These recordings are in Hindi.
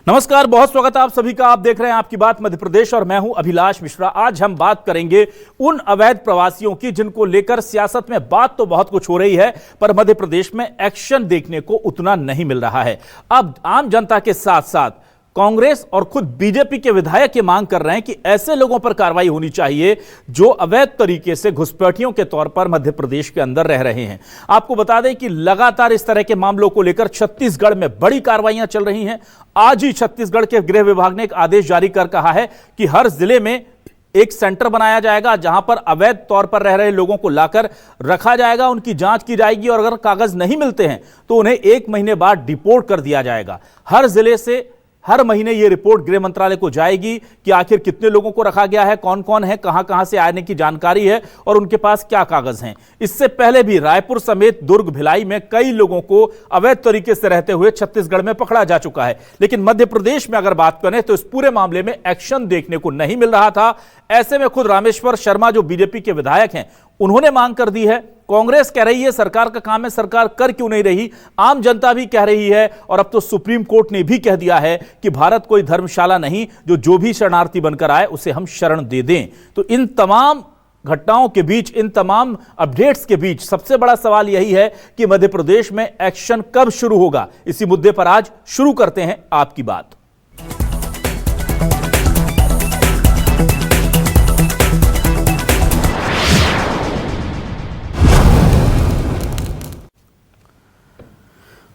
नमस्कार, बहुत स्वागत है आप सभी का। आप देख रहे हैं आपकी बात मध्य प्रदेश और मैं हूं अभिलाष मिश्रा। आज हम बात करेंगे उन अवैध प्रवासियों की जिनको लेकर सियासत में बात तो बहुत कुछ हो रही है, पर मध्य प्रदेश में एक्शन देखने को उतना नहीं मिल रहा है। अब आम जनता के साथ साथ कांग्रेस और खुद बीजेपी के विधायक ये मांग कर रहे हैं कि ऐसे लोगों पर कार्रवाई होनी चाहिए जो अवैध तरीके से घुसपैठियों के तौर पर मध्य प्रदेश के अंदर रह रहे हैं। आपको बता दें कि लगातार इस तरह के मामलों को लेकर छत्तीसगढ़ में बड़ी कार्रवाइयां चल रही हैं। आज ही छत्तीसगढ़ के गृह विभाग ने एक आदेश जारी कर कहा है कि हर जिले में एक सेंटर बनाया जाएगा जहां पर अवैध तौर पर रह रहे लोगों को लाकर रखा जाएगा, उनकी जांच की जाएगी और अगर कागज नहीं मिलते हैं तो उन्हें 1 महीने बाद डिपोर्ट कर दिया जाएगा। हर जिले से हर महीने यह रिपोर्ट गृह मंत्रालय को जाएगी कि आखिर कितने लोगों को रखा गया है, कौन कौन है, कहां से आने की जानकारी है और उनके पास क्या कागज हैं। इससे पहले भी रायपुर समेत दुर्ग, भिलाई में कई लोगों को अवैध तरीके से रहते हुए छत्तीसगढ़ में पकड़ा जा चुका है। लेकिन मध्य प्रदेश में अगर बात करें तो इस पूरे मामले में एक्शन देखने को नहीं मिल रहा था। ऐसे में खुद रामेश्वर शर्मा जो बीजेपी के विधायक हैं, उन्होंने मांग कर दी है। कांग्रेस कह रही है सरकार का काम है, सरकार कर क्यों नहीं रही। आम जनता भी कह रही है और अब तो सुप्रीम कोर्ट ने भी कह दिया है कि भारत कोई धर्मशाला नहीं जो भी शरणार्थी बनकर आए उसे हम शरण दे दें। तो इन तमाम घटनाओं के बीच, इन तमाम अपडेट्स के बीच सबसे बड़ा सवाल यही है कि मध्य प्रदेश में एक्शन कब शुरू होगा। इसी मुद्दे पर आज शुरू करते हैं आपकी बात।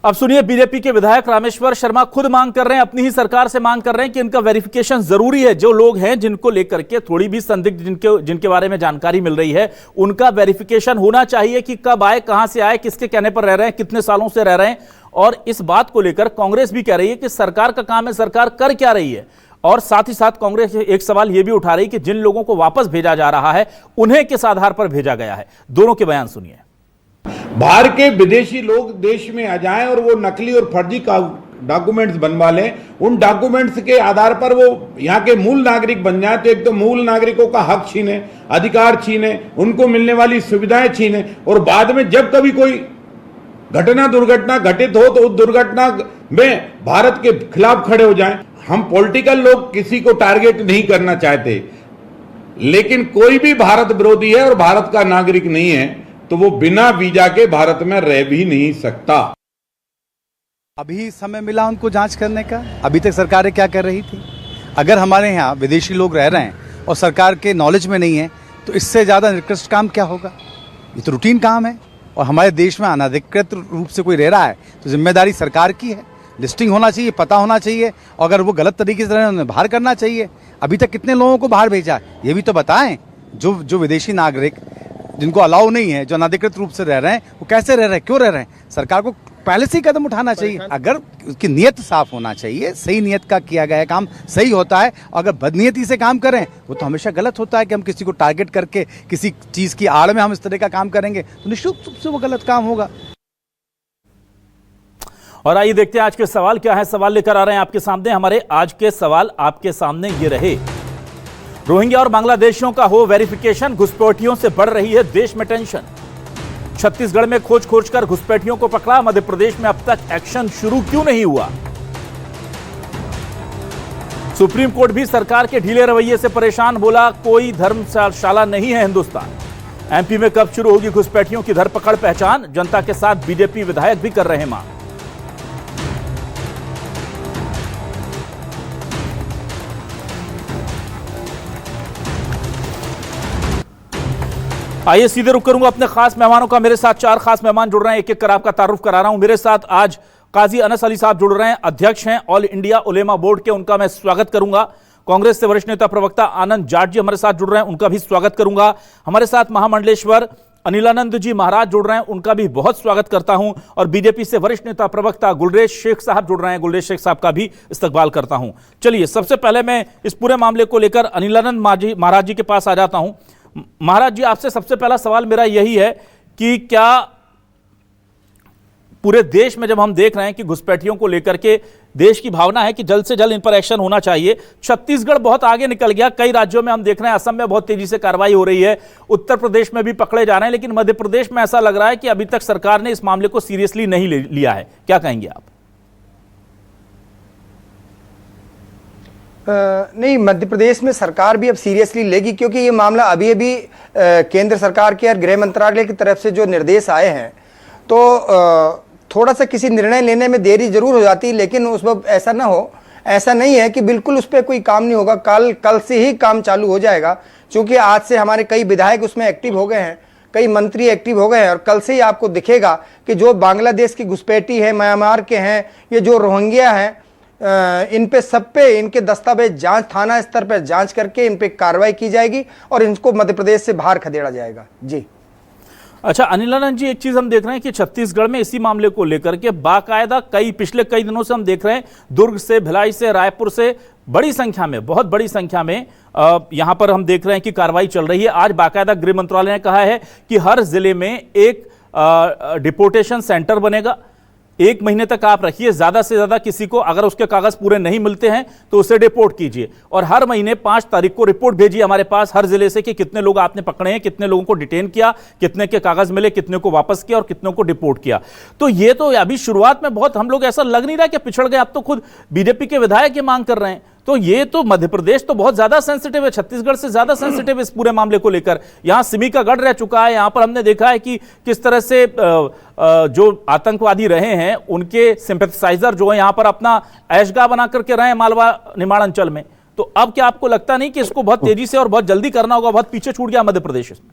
अब सुनिए, बीजेपी के विधायक रामेश्वर शर्मा खुद मांग कर रहे हैं, अपनी ही सरकार से मांग कर रहे हैं कि इनका वेरिफिकेशन जरूरी है। जो लोग हैं जिनको लेकर के थोड़ी भी संदिग्ध, जिनके बारे में जानकारी मिल रही है, उनका वेरिफिकेशन होना चाहिए कि कब आए, कहां से आए, किसके कहने पर रह रहे हैं, कितने सालों से रह रहे हैं। और इस बात को लेकर कांग्रेस भी कह रही है कि सरकार का काम है, सरकार कर क्या रही है। और साथ ही साथ कांग्रेस एक सवाल यह भी उठा रही है कि जिन लोगों को वापस भेजा जा रहा है उन्हें किस आधार पर भेजा गया है। दोनों के बयान सुनिए। बाहर के विदेशी लोग देश में आ जाएं और वो नकली और फर्जी डॉक्यूमेंट्स बनवा लें, उन डॉक्यूमेंट्स के आधार पर वो यहाँ के मूल नागरिक बन जाए, तो एक तो मूल नागरिकों का हक छीने, अधिकार छीने, उनको मिलने वाली सुविधाएं छीने और बाद में जब कभी कोई दुर्घटना घटित हो तो उस दुर्घटना में भारत के खिलाफ खड़े हो जाएं। हम पॉलिटिकल लोग किसी को टारगेट नहीं करना चाहते, लेकिन कोई भी भारत विरोधी है और भारत का नागरिक नहीं है तो वो बिना वीजा के भारत में रह भी नहीं सकता। अभी समय मिला उनको जांच करने का, अभी तक सरकारें क्या कर रही थी। अगर हमारे यहाँ विदेशी लोग रह रहे हैं और सरकार के नॉलेज में नहीं है तो इससे ज़्यादा निकृष्ट काम क्या होगा। ये तो रूटीन काम है और हमारे देश में अनाधिकृत रूप से कोई रह रहा है तो जिम्मेदारी सरकार की है। लिस्टिंग होना चाहिए, पता होना चाहिए, और अगर वो गलत तरीके से रहे उन्हें बाहर करना चाहिए। अभी तक कितने लोगों को बाहर भेजा ये भी तो बताएं। जो विदेशी नागरिक जिनको अलाउ नहीं है, जो अनाधिकृत रूप से रह रहे हैं, वो कैसे रह रहे हैं, क्यों रह रहे हैं। सरकार को पहले से ही कदम उठाना चाहिए। अगर उसकी नीयत साफ होना चाहिए, सही नीयत का किया गया काम सही होता है। अगर बदनीयती से काम करें वो तो हमेशा गलत होता है कि हम किसी को टारगेट करके किसी चीज की आड़ में हम इस तरह का काम करेंगे तो निश्चित रूप से वो गलत काम होगा। और आइए देखते हैं आज के सवाल क्या है। सवाल लेकर आ रहे हैं आपके सामने। हमारे आज के सवाल आपके सामने ये रहे। रोहिंग्या और बांग्लादेशियों का हो वेरिफिकेशन, घुसपैठियों से बढ़ रही है देश में टेंशन। छत्तीसगढ़ में खोज कर घुसपैठियों को पकड़ा, मध्य प्रदेश में अब तक एक्शन शुरू क्यों नहीं हुआ। सुप्रीम कोर्ट भी सरकार के ढीले रवैये से परेशान, बोला कोई धर्मशाला नहीं है हिंदुस्तान। एमपी में कब शुरू होगी घुसपैठियों की धरपकड़, पहचान। जनता के साथ बीजेपी विधायक भी कर रहे हैं मांग। आइए सीधे रुक करूंगा अपने खास मेहमानों का। मेरे साथ 4 खास मेहमान जुड़ रहे हैं, एक एक कर आपका तारुफ करा रहा हूं। मेरे साथ आज काजी अनस अली साहब जुड़ रहे हैं, अध्यक्ष हैं ऑल इंडिया उलेमा बोर्ड के, उनका मैं स्वागत करूंगा। कांग्रेस से वरिष्ठ नेता प्रवक्ता आनंद जाट जी हमारे साथ जुड़ रहे हैं, उनका भी स्वागत करूंगा। हमारे साथ महामंडलेश्वर अनिलानंद जी महाराज जुड़ रहे हैं, उनका भी बहुत स्वागत करता हूं। और बीजेपी से वरिष्ठ नेता प्रवक्ता गुलरेज शेख साहब जुड़ रहे हैं, गुलरेज शेख साहब का भी इस्तकबाल करता हूं। चलिए, सबसे पहले मैं इस पूरे मामले को लेकर अनिलानंद महाराज जी के पास आ जाता हूं। महाराज जी, आपसे सबसे पहला सवाल मेरा यही है कि क्या पूरे देश में जब हम देख रहे हैं कि घुसपैठियों को लेकर के देश की भावना है कि जल्द से जल्द इन पर एक्शन होना चाहिए, छत्तीसगढ़ बहुत आगे निकल गया, कई राज्यों में हम देख रहे हैं, असम में बहुत तेजी से कार्रवाई हो रही है, उत्तर प्रदेश में भी पकड़े जा रहे हैं, लेकिन मध्य प्रदेश में ऐसा लग रहा है कि अभी तक सरकार ने इस मामले को सीरियसली नहीं लिया है। क्या कहेंगे आप? नहीं, मध्य प्रदेश में सरकार भी अब सीरियसली लेगी, क्योंकि ये मामला अभी अभी केंद्र सरकार के और गृह मंत्रालय की तरफ से जो निर्देश आए हैं, तो थोड़ा सा किसी निर्णय लेने में देरी जरूर हो जाती है, लेकिन उस वक्त ऐसा ना हो, ऐसा नहीं है कि बिल्कुल उस पर कोई काम नहीं होगा। कल से ही काम चालू हो जाएगा, क्योंकि आज से हमारे कई विधायक उसमें एक्टिव हो गए हैं, कई मंत्री एक्टिव हो गए हैं, और कल से ही आपको दिखेगा कि जो बांग्लादेश की घुसपैठी है, म्यांमार के हैं, ये जो रोहिंग्या हैं, इन पे सब पे इनके दस्तावेज जांच, थाना स्तर पर जांच करके इन पे कार्रवाई की जाएगी और इनको मध्य प्रदेश से बाहर खदेड़ा जाएगा। जी अच्छा अनिल आनंद जी, एक चीज हम देख रहे हैं कि छत्तीसगढ़ में इसी मामले को लेकर के बाकायदा पिछले कई दिनों से हम देख रहे हैं, दुर्ग से, भिलाई से, रायपुर से बड़ी संख्या में, बहुत बड़ी संख्या में यहां पर हम देख रहे हैं कि कार्रवाई चल रही है। आज बाकायदा गृह मंत्रालय ने कहा है कि हर जिले में एक डिपोर्टेशन सेंटर बनेगा। 1 महीने तक आप रखिए, ज्यादा से ज्यादा किसी को अगर उसके कागज पूरे नहीं मिलते हैं तो उसे डिपोर्ट कीजिए, और हर महीने 5 तारीख को रिपोर्ट भेजिए हमारे पास हर जिले से कि कितने लोग आपने पकड़े हैं, कितने लोगों को डिटेन किया, कितने के कागज मिले, कितने को वापस किया और कितनों को डिपोर्ट किया। तो ये तो अभी शुरुआत में बहुत हम लोग ऐसा लग नहीं रहा कि पिछड़ गए, अब तो खुद बीजेपी के विधायक ये मांग कर रहे हैं। तो ये तो मध्य प्रदेश तो बहुत ज्यादा सेंसिटिव है, छत्तीसगढ़ से ज्यादा सेंसिटिव इस पूरे मामले को लेकर। यहां सिमी का गढ़ रह चुका है, यहां पर हमने देखा है कि किस तरह से जो आतंकवादी रहे हैं उनके सिंपैथाइजर जो है यहां पर अपना ऐशगा बना करके रहे हैं मालवा निमाड़ अंचल में। तो अब क्या आपको लगता नहीं कि इसको बहुत तेजी से और बहुत जल्दी करना होगा, बहुत पीछे छूट गया मध्य प्रदेश इसमें?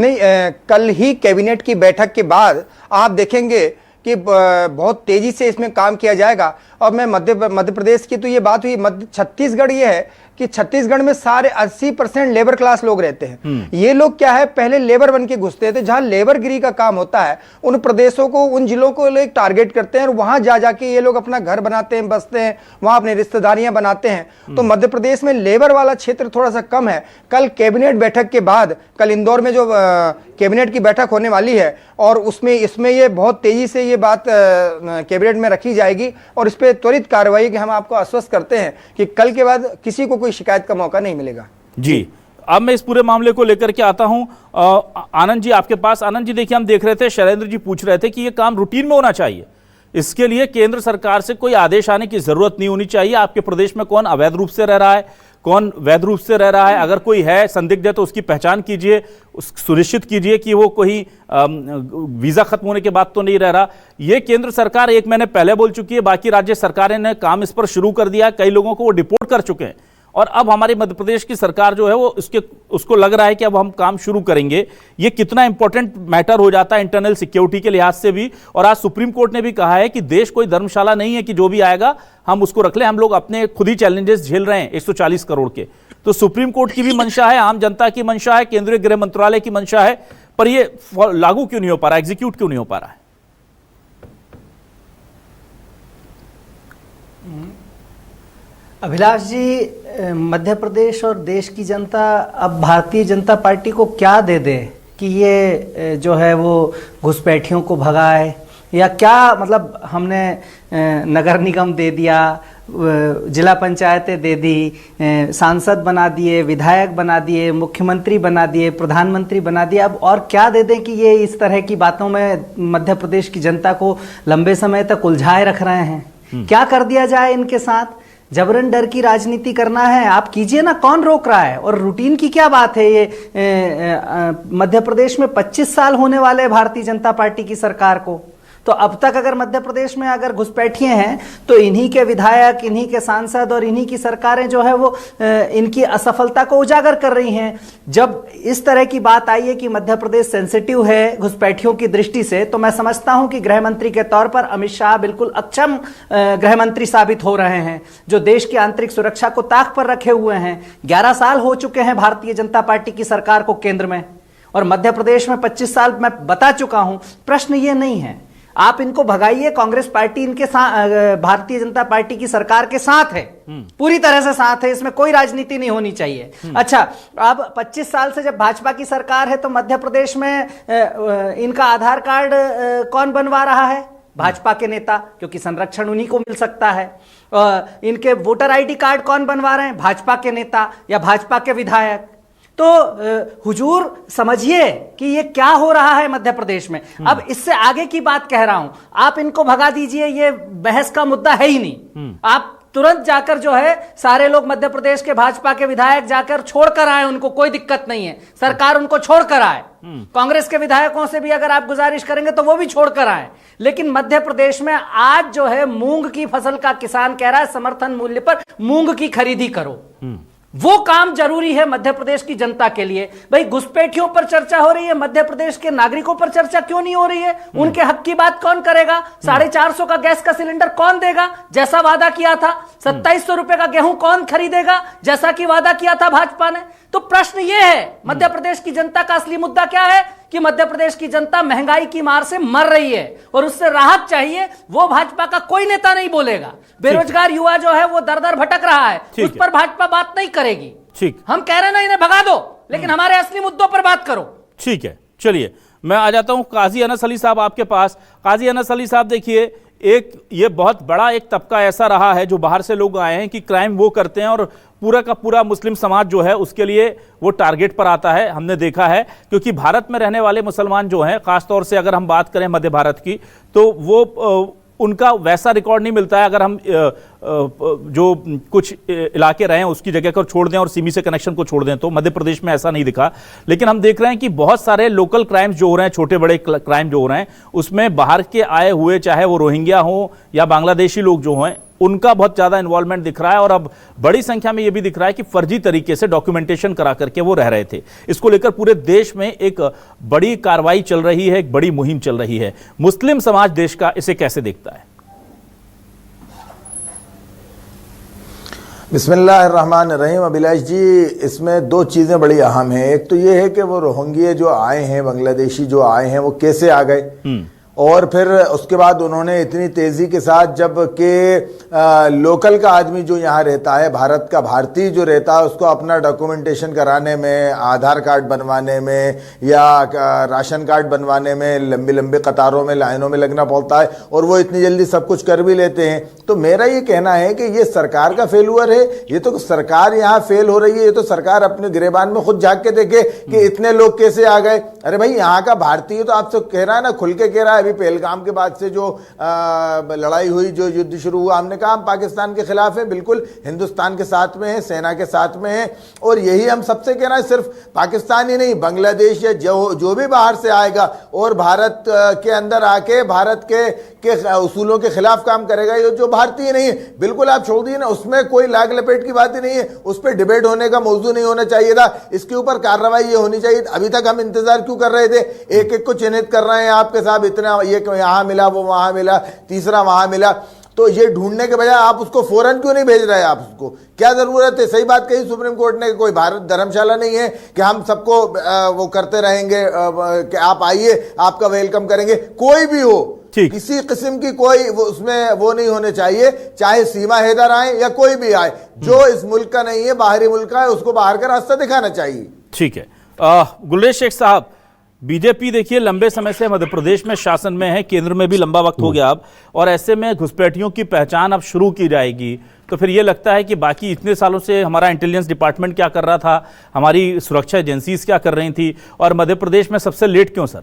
नहीं, कल ही कैबिनेट की बैठक के बाद आप देखेंगे कि बहुत तेजी से इसमें काम किया जाएगा। और मैं मध्य प्रदेश की तो ये बात हुई, छत्तीसगढ़ ये है कि छत्तीसगढ़ में सारे 80% लेबर क्लास लोग रहते हैं। ये लोग क्या है, पहले लेबर बन के घुसते थे, जहां लेबरगिरी का काम होता है उन प्रदेशों को, उन जिलों को लोग टारगेट करते हैं और वहां जा जाके ये लोग अपना घर बनाते हैं, बसते हैं, वहां अपनी रिश्तेदारियां बनाते हैं। तो मध्य प्रदेश में लेबर वाला क्षेत्र थोड़ा सा कम है। कल कैबिनेट बैठक के बाद, कल इंदौर में जो कैबिनेट की बैठक होने वाली है और इसमें ये बहुत तेजी से ये बात कैबिनेट में रखी जाएगी और इस पर त्वरित कार्रवाई की हम आपको आश्वस्त करते हैं कि कल के बाद किसी को कोई शिकायत का मौका नहीं मिलेगा। जी, अब मैं इस पूरे मामले को लेकर के आता हूं आनंद जी आपके पास। आनंद जी, देखिए हम देख रहे थे, शैलेंद्र जी पूछ रहे थे कि ये काम रूटीन में होना चाहिए, इसके लिए केंद्र सरकार से कोई आदेश आने की जरूरत नहीं होनी चाहिए। आपके प्रदेश में कौन अवैध रूप से रह रहा है, कौन वैध रूप से रह रहा है, अगर कोई है संदिग्ध है तो उसकी पहचान कीजिए, सुनिश्चित कीजिए कि वो कोई वीजा खत्म होने के बाद तो नहीं रह रहा। ये केंद्र सरकार 1 महीने पहले बोल चुकी है, बाकी राज्य सरकारें ने काम इस पर शुरू कर दिया, कई लोगों को वो डिपोर्ट कर चुके हैं और अब हमारी मध्य प्रदेश की सरकार जो है वो उसको लग रहा है कि अब हम काम शुरू करेंगे। ये कितना इंपॉर्टेंट मैटर हो जाता है इंटरनल सिक्योरिटी के लिहाज से भी। और आज सुप्रीम कोर्ट ने भी कहा है कि देश कोई धर्मशाला नहीं है कि जो भी आएगा हम उसको रख लें, हम लोग अपने खुद ही चैलेंजेस झेल रहे हैं 140 करोड़ के। तो सुप्रीम कोर्ट की भी मंशा है, आम जनता की मंशा है, केंद्रीय गृह मंत्रालय की मंशा है, पर ये लागू क्यों नहीं हो पा रहा, एग्जीक्यूट क्यों नहीं हो पा रहा है? अभिलाष जी, मध्य प्रदेश और देश की जनता अब भारतीय जनता पार्टी को क्या दे दे कि ये जो है वो घुसपैठियों को भगाए, या क्या मतलब हमने नगर निगम दे दिया, जिला पंचायतें दे दी, सांसद बना दिए, विधायक बना दिए, मुख्यमंत्री बना दिए, प्रधानमंत्री बना दिए, अब और क्या दे दें कि ये इस तरह की बातों में मध्य प्रदेश की जनता को लंबे समय तक उलझाए रख रहे हैं? क्या कर दिया जाए इनके साथ? जबरन डर की राजनीति करना है, आप कीजिए ना, कौन रोक रहा है? और रूटीन की क्या बात है? ये मध्य प्रदेश में 25 साल होने वाले भारतीय जनता पार्टी की सरकार को, तो अब तक अगर मध्य प्रदेश में अगर घुसपैठिए हैं तो इन्हीं के विधायक, इन्हीं के सांसद और इन्हीं की सरकारें जो है वो इनकी असफलता को उजागर कर रही हैं। जब इस तरह की बात आई है कि मध्य प्रदेश सेंसिटिव है घुसपैठियों की दृष्टि से, तो मैं समझता हूं कि गृह मंत्री के तौर पर अमित शाह बिल्कुल अक्षम गृह मंत्री साबित हो रहे हैं, जो देश की आंतरिक सुरक्षा को ताक पर रखे हुए हैं। 11 साल हो चुके हैं भारतीय जनता पार्टी की सरकार को केंद्र में, और मध्य प्रदेश में 25 साल मैं बता चुका हूं। प्रश्न ये नहीं है, आप इनको भगाइए, कांग्रेस पार्टी इनके साथ, भारतीय जनता पार्टी की सरकार के साथ है, पूरी तरह से साथ है, इसमें कोई राजनीति नहीं होनी चाहिए। अच्छा, अब 25 साल से जब भाजपा की सरकार है तो मध्य प्रदेश में इनका आधार कार्ड कौन बनवा रहा है? भाजपा के नेता, क्योंकि संरक्षण उन्हीं को मिल सकता है। इनके वोटर आईडी कार्ड कौन बनवा रहे हैं? भाजपा के नेता या भाजपा के विधायक। तो हुजूर समझिए कि ये क्या हो रहा है मध्य प्रदेश में। अब इससे आगे की बात कह रहा हूं, आप इनको भगा दीजिए, ये बहस का मुद्दा है ही नहीं। आप तुरंत जाकर जो है सारे लोग मध्य प्रदेश के भाजपा के विधायक जाकर छोड़कर आए, उनको कोई दिक्कत नहीं है, सरकार उनको छोड़कर आए। कांग्रेस के विधायकों से भी अगर आप गुजारिश करेंगे तो वो भी छोड़कर आए। लेकिन मध्य प्रदेश में आज जो है मूंग की फसल का किसान कह रहा है समर्थन मूल्य पर मूंग की खरीदी करो। वो काम जरूरी है मध्य प्रदेश की जनता के लिए। भाई घुसपैठियों पर चर्चा हो रही है, मध्य प्रदेश के नागरिकों पर चर्चा क्यों नहीं हो रही है? उनके हक की बात कौन करेगा? 450 का गैस का सिलेंडर कौन देगा जैसा वादा किया था? 2700 रुपए का गेहूं कौन खरीदेगा जैसा कि वादा किया था भाजपा ने? तो प्रश्न यह है मध्य प्रदेश की जनता का असली मुद्दा क्या है कि मध्य प्रदेश की जनता महंगाई की मार से मर रही है और उससे राहत चाहिए। वो भाजपा का कोई नेता नहीं बोलेगा। बेरोजगार युवा जो है वो दर दर भटक रहा है, उस पर भाजपा बात नहीं करेगी। ठीक, हम कह रहे ना इन्हें भगा दो, लेकिन हमारे असली मुद्दों पर बात करो। ठीक है, चलिए मैं आ जाता हूं काजी अनस अली साहब आपके पास। काजी अनस अली साहब देखिए, एक ये बहुत बड़ा एक तबका ऐसा रहा है जो बाहर से लोग आए हैं कि क्राइम वो करते हैं और पूरा का पूरा मुस्लिम समाज जो है उसके लिए वो टारगेट पर आता है, हमने देखा है। क्योंकि भारत में रहने वाले मुसलमान जो हैं, खासतौर से अगर हम बात करें मध्य भारत की, तो वो उनका वैसा रिकॉर्ड नहीं मिलता है। अगर हम जो कुछ इलाके रहे हैं उसकी जगह को छोड़ दें और सीमी से कनेक्शन को छोड़ दें तो मध्य प्रदेश में ऐसा नहीं दिखा। लेकिन हम देख रहे हैं कि बहुत सारे लोकल क्राइम्स जो हो रहे हैं, छोटे बड़े क्राइम जो हो रहे हैं, उसमें बाहर के आए हुए, चाहे वो रोहिंग्या हो या बांग्लादेशी लोग जो हैं, उनका बहुत ज्यादा इन्वॉल्वमेंट दिख रहा है। और अब बड़ी संख्या में यह भी दिख रहा है कि फर्जी तरीके से डॉक्यूमेंटेशन करा करके वो रह रहे थे। इसको लेकर पूरे देश में एक बड़ी कार्रवाई चल रही है, एक बड़ी मुहिम चल रही है। मुस्लिम समाज देश का इसे कैसे देखता है? बिस्मिल्लाहिर्रहमानिर्रहीम। अभिलाष जी, इसमें दो चीज़ें बड़ी अहम हैं। एक तो ये है कि वो रोहिंग्या जो आए हैं, बांग्लादेशी जो आए हैं, वो कैसे आ गए, और फिर उसके बाद उन्होंने इतनी तेज़ी के साथ, जब के लोकल का आदमी जो यहाँ रहता है, भारत का भारतीय जो रहता है, उसको अपना डॉक्यूमेंटेशन कराने में, आधार कार्ड बनवाने में या राशन कार्ड बनवाने में लंबी लंबी कतारों में, लाइनों में लगना पड़ता है, और वो इतनी जल्दी सब कुछ कर भी लेते हैं। तो मेरा ये कहना है कि ये सरकार का फेलुअर है। ये तो सरकार यहाँ फेल हो रही है। ये तो सरकार अपने गिरेबान में खुद झाँक के देखे कि इतने लोग कैसे आ गए। अरे भाई, यहाँ का भारतीय तो आपसे कह रहा है ना, खुल के कह रहा है। अभी पहलगाम के बाद से जो लड़ाई हुई, जो युद्ध शुरू हुआ, हमने कहा हम पाकिस्तान के खिलाफ है, बिल्कुल हिंदुस्तान के साथ में है, सेना के साथ में है। और यही हम सबसे कहना है, सिर्फ पाकिस्तान ही नहीं, बांग्लादेश या जो भी बाहर से आएगा और भारत के अंदर आके भारत के उसूलों के खिलाफ काम करेगा, ये जो भारतीय नहीं है, बिल्कुल आप छोड़ दिए ना, उसमें कोई लाग लपेट की बात ही नहीं है। उस पर डिबेट होने का मौजू नहीं होना चाहिए था। इसके ऊपर कार्रवाई ये होनी चाहिए। अभी तक हम इंतजार क्यों कर रहे थे? एक एक को चिन्हित कर रहे हैं आपके साहब, इतना ये यहाँ मिला, वो वहां मिला, तीसरा वहां मिला। तो ये ढूंढने के बजाय आप उसको फौरन क्यों नहीं भेज रहे? आप उसको क्या जरूरत है? सही बात कही सुप्रीम कोर्ट ने, कोई भारत धर्मशाला नहीं है कि हम सबको वो करते रहेंगे कि आप आइए, आपका वेलकम करेंगे। कोई भी हो, किसी किस्म की कोई उसमें वो नहीं होने चाहिए, चाहे सीमा हैदर आए या कोई भी आए। जो इस मुल्क का नहीं है, बाहरी मुल्क का है, उसको बाहर का रास्ता दिखाना चाहिए। ठीक है। गुलरेज शेख साहब, बीजेपी देखिए लंबे समय से मध्य प्रदेश में शासन में है, केंद्र में भी लंबा वक्त हो गया अब, और ऐसे में घुसपैठियों की पहचान अब शुरू की जाएगी। तो फिर ये लगता है कि बाकी इतने सालों से हमारा इंटेलिजेंस डिपार्टमेंट क्या कर रहा था, हमारी सुरक्षा एजेंसीज क्या कर रही थी, और मध्य प्रदेश में सबसे लेट क्यों सर?